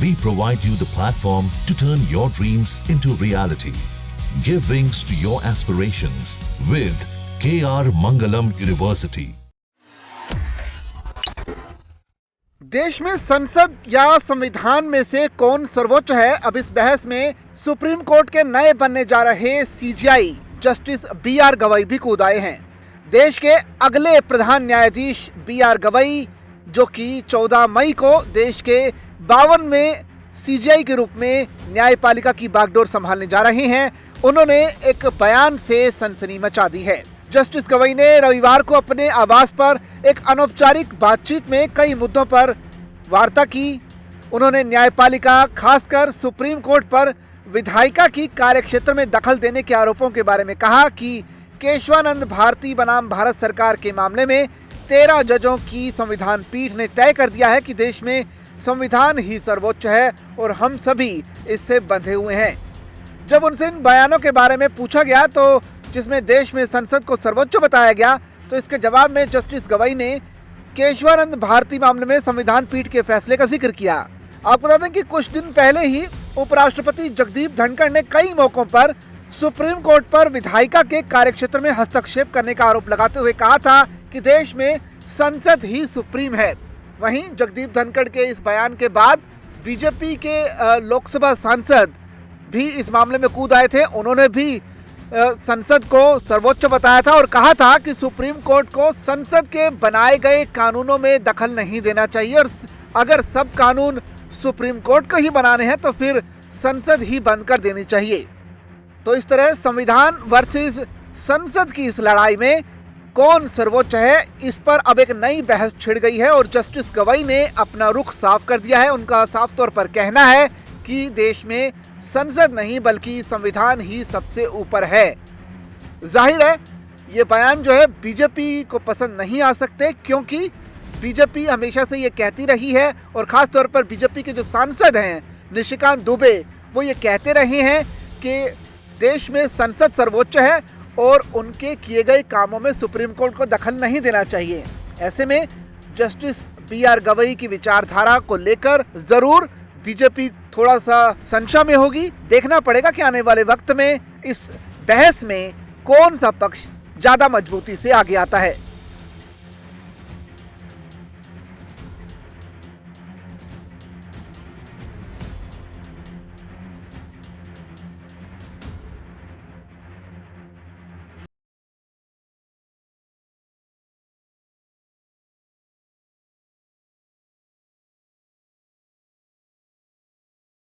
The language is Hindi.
We provide you the platform to turn your dreams into reality. Give wings to your aspirations with KR Mangalam University. देश में संसद या संविधान में से कौन सर्वोच्च है, अब इस बहस में सुप्रीम कोर्ट के नए बनने जा रहे सीजेआई जस्टिस BR गवई भी कूद आए हैं। देश के अगले प्रधान न्यायाधीश BR गवई, जो कि 14 मई को देश के 52वें सीजेआई के रूप में न्यायपालिका की बागडोर संभालने जा रहे हैं, उन्होंने एक बयान से सनसनी मचा दी है। जस्टिस गवई ने रविवार को अपने आवास पर एक अनौपचारिक बातचीत में कई मुद्दों पर वार्ता की। उन्होंने न्यायपालिका, खासकर सुप्रीम कोर्ट पर विधायिका की कार्यक्षेत्र में दखल देने के आरोपों के बारे में कहा कि केशवानंद भारती बनाम भारत सरकार के मामले में 13 जजों की संविधान पीठ ने तय कर दिया है कि देश में संविधान ही सर्वोच्च है और हम सभी इससे बंधे हुए हैं। जब उनसे इन बयानों के बारे में पूछा गया तो जिसमें देश में संसद को सर्वोच्च बताया गया, तो इसके जवाब में जस्टिस गवई ने केशवानंद भारती मामले में संविधान पीठ के फैसले का जिक्र किया। आपको बता दें कि कुछ दिन पहले ही उपराष्ट्रपति जगदीप धनखड़ ने कई मौकों पर सुप्रीम कोर्ट पर विधायिका के कार्यक्षेत्र में हस्तक्षेप करने का आरोप लगाते हुए कहा था कि देश में संसद ही सुप्रीम है। वहीं जगदीप धनखड़ के इस बयान के बाद बीजेपी के लोकसभा सांसद भी इस मामले में कूद आए थे। उन्होंने भी संसद को सर्वोच्च बताया था और कहा था कि सुप्रीम कोर्ट को संसद के बनाए गए कानूनों में दखल नहीं देना चाहिए और अगर सब कानून सुप्रीम कोर्ट को ही बनाने हैं तो फिर संसद ही बंद कर देनी चाहिए। तो इस तरह संविधान वर्सेस संसद की इस लड़ाई में कौन सर्वोच्च है, इस पर अब एक नई बहस छिड़ गई है और जस्टिस गवई ने अपना रुख साफ कर दिया है। उनका साफ तौर पर कहना है कि देश में संसद नहीं बल्कि संविधान ही सबसे ऊपर है। जाहिर है ये बयान जो है बीजेपी को पसंद नहीं आ सकते, क्योंकि बीजेपी हमेशा से ये कहती रही है और खास तौर पर बीजेपी के जो सांसद हैं निशिकांत दुबे, वो ये कहते रहे हैं कि देश में संसद सर्वोच्च है और उनके किए गए कामों में सुप्रीम कोर्ट को दखल नहीं देना चाहिए। ऐसे में जस्टिस BR गवई की विचारधारा को लेकर जरूर बीजेपी थोड़ा सा संशय में होगी। देखना पड़ेगा कि आने वाले वक्त में इस बहस में कौन सा पक्ष ज्यादा मजबूती से आगे आता है।